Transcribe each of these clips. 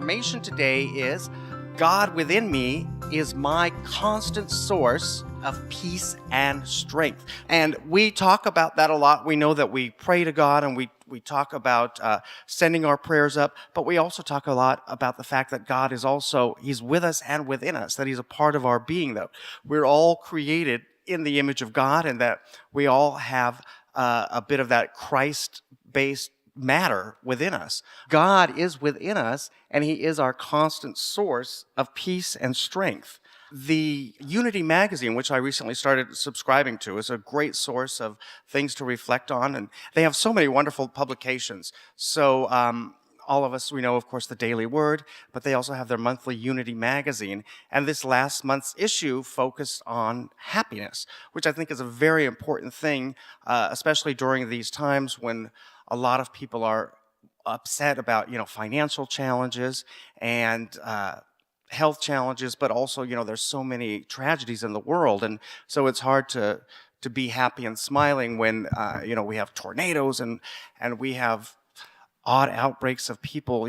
affirmation today is God within me is my constant source of peace and strength. And we talk about that a lot. We know that we pray to God and we talk about sending our prayers up, but we also talk a lot about the fact that God is also, He's with us and within us, that He's a part of our being, though. We're all created in the image of God, and that we all have a bit of that Christ-based matter within us. God is within us, and He is our constant source of peace and strength. The Unity magazine, which I recently started subscribing to, is a great source of things to reflect on, and they have so many wonderful publications. So all of us, we know, of course, the Daily Word, but they also have their monthly Unity magazine. And this last month's issue focused on happiness, which I think is a very important thing, especially during these times when a lot of people are upset about, financial challenges and health challenges, but also, there's so many tragedies in the world. And so it's hard to be happy and smiling when, we have tornadoes and we have odd outbreaks of people,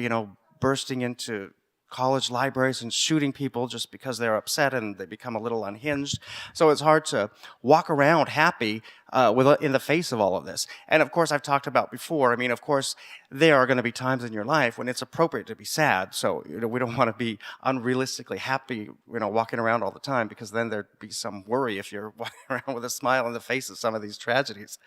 bursting into college libraries and shooting people just because they're upset and they become a little unhinged. So it's hard to walk around happy in the face of all of this. And of course, I've talked about before, of course, there are going to be times in your life when it's appropriate to be sad. So, we don't want to be unrealistically happy, walking around all the time, because then there'd be some worry if you're walking around with a smile on the face of some of these tragedies.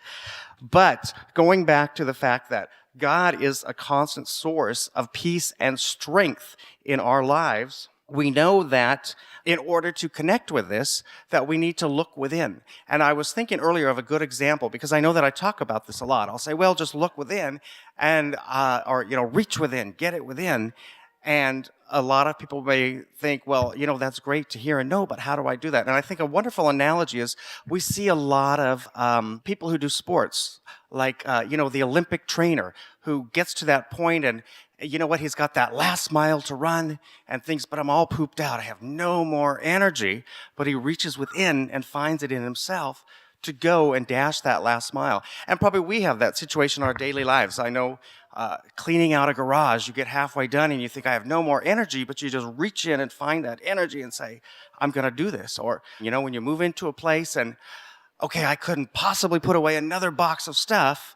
But going back to the fact that God is a constant source of peace and strength in our lives, we know that in order to connect with this, that we need to look within. And I was thinking earlier of a good example, because I know that I talk about this a lot. I'll say, well, just look within and, or reach within, get it within. And a lot of people may think, well, that's great to hear and know, but how do I do that? And I think a wonderful analogy is we see a lot of people who do sports, like, the Olympic trainer who gets to that point and, he's got that last mile to run and thinks, but I'm all pooped out. I have no more energy. But he reaches within and finds it in himself to go and dash that last mile. And probably we have that situation in our daily lives. I know cleaning out a garage, you get halfway done and you think, I have no more energy, but you just reach in and find that energy and say, I'm going to do this. Or, when you move into a place and, okay, I couldn't possibly put away another box of stuff,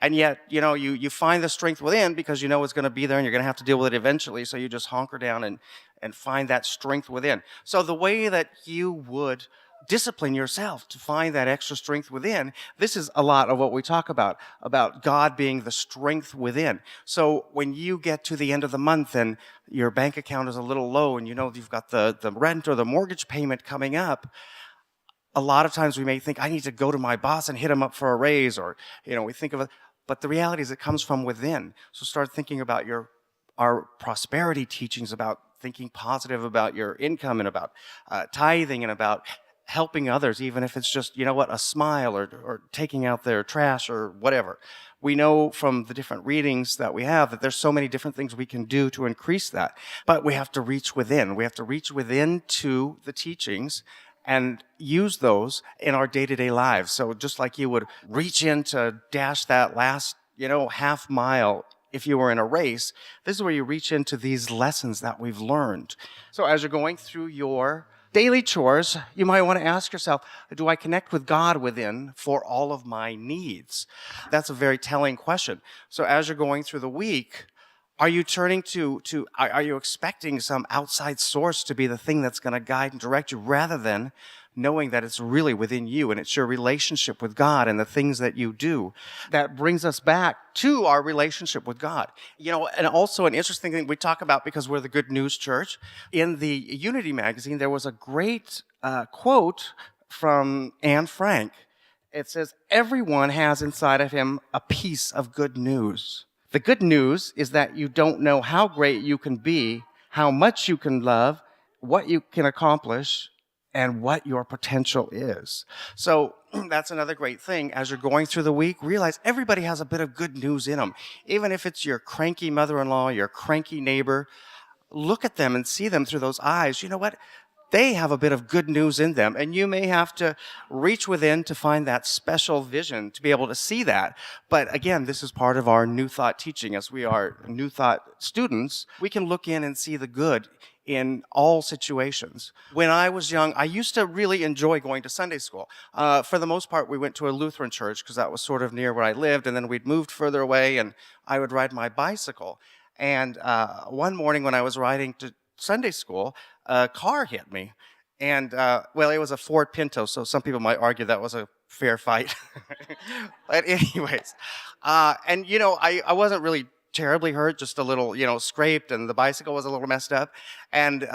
and yet, you find the strength within because it's going to be there and you're going to have to deal with it eventually, so you just hunker down and find that strength within. So the way that you would discipline yourself to find that extra strength within, this is a lot of what we talk about God being the strength within. So when you get to the end of the month and your bank account is a little low and you've got the rent or the mortgage payment coming up, a lot of times we may think, I need to go to my boss and hit him up for a raise, or, we think of it. But the reality is it comes from within. So start thinking about our prosperity teachings, about thinking positive about your income and about tithing and about helping others, even if it's just, a smile or taking out their trash or whatever. We know from the different readings that we have that there's so many different things we can do to increase that. But we have to reach within. We have to reach within to the teachings and use those in our day-to-day lives. So just like you would reach in to dash that last, half mile if you were in a race, this is where you reach into these lessons that we've learned. So as you're going through your daily chores, you might want to ask yourself, do I connect with God within for all of my needs? That's a very telling question. So as you're going through the week, are you turning are you expecting some outside source to be the thing that's going to guide and direct you, rather than knowing that it's really within you and it's your relationship with God and the things that you do? That brings us back to our relationship with God. And also an interesting thing we talk about, because we're the Good News Church, in the Unity magazine, there was a great quote from Anne Frank. It says, everyone has inside of him a piece of good news. The good news is that you don't know how great you can be, how much you can love, what you can accomplish, and what your potential is. So that's another great thing. As you're going through the week, realize everybody has a bit of good news in them. Even if it's your cranky mother-in-law, your cranky neighbor, look at them and see them through those eyes. You know what? they have a bit of good news in them, and you may have to reach within to find that special vision to be able to see that. But again, this is part of our New Thought teaching. As we are New Thought students, we can look in and see the good in all situations. When I was young, I used to really enjoy going to Sunday school. For the most part, we went to a Lutheran church because that was sort of near where I lived, and then we'd moved further away, and I would ride my bicycle. And one morning when I was riding to Sunday school, a car hit me. And, well, it was a Ford Pinto, so some people might argue that was a fair fight. But anyways, and, I wasn't really terribly hurt, just a little, scraped, and the bicycle was a little messed up. And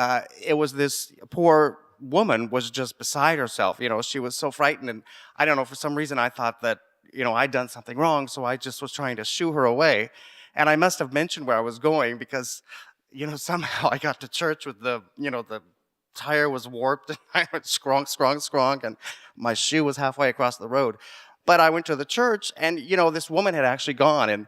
it was this poor woman was just beside herself. She was so frightened, and I don't know, for some reason I thought that, I'd done something wrong, so I just was trying to shoo her away. And I must have mentioned where I was going because, somehow I got to church with the tire was warped, and I went scrong, and my shoe was halfway across the road. But I went to the church, and, this woman had actually gone, and,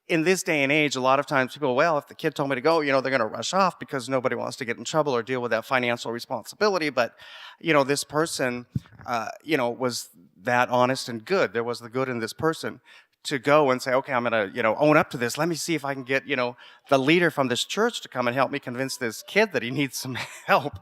in this day and age, a lot of times people, well, if the kid told me to go, they're going to rush off because nobody wants to get in trouble or deal with that financial responsibility. But, this person, was that honest and good. There was the good in this person to go and say, okay, I'm going to, own up to this. Let me see if I can get, the leader from this church to come and help me convince this kid that he needs some help.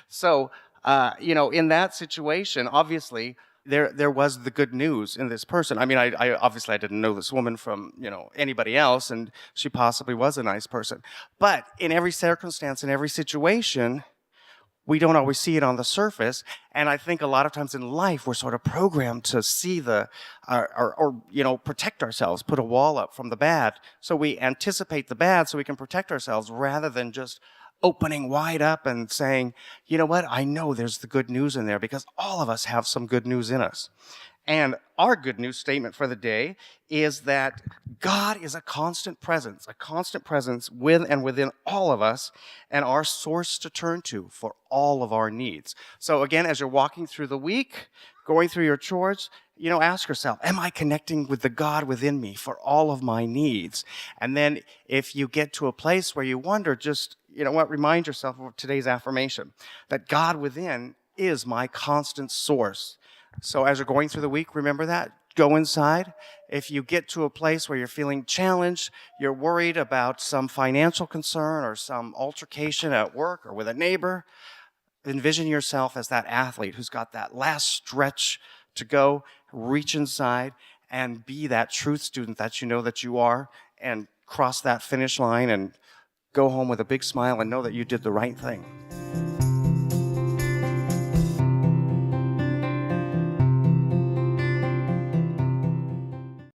So, in that situation, obviously, there was the good news in this person. I mean, I obviously I didn't know this woman from, anybody else, and she possibly was a nice person. But in every circumstance, in every situation, we don't always see it on the surface. And I think a lot of times in life, we're sort of programmed to see or protect ourselves, put a wall up from the bad. So we anticipate the bad so we can protect ourselves rather than just opening wide up and saying, you know what, I know there's the good news in there because all of us have some good news in us. And our good news statement for the day is that God is a constant presence with and within all of us, and our source to turn to for all of our needs. So again, as you're walking through the week, going through your chores, ask yourself, am I connecting with the God within me for all of my needs? And then if you get to a place where you wonder, just, remind yourself of today's affirmation, that God within is my constant source. So as you're going through the week, remember that. Go inside. If you get to a place where you're feeling challenged, you're worried about some financial concern or some altercation at work or with a neighbor, envision yourself as that athlete who's got that last stretch to go, reach inside and be that truth student that you know that you are, and cross that finish line and go home with a big smile and know that you did the right thing.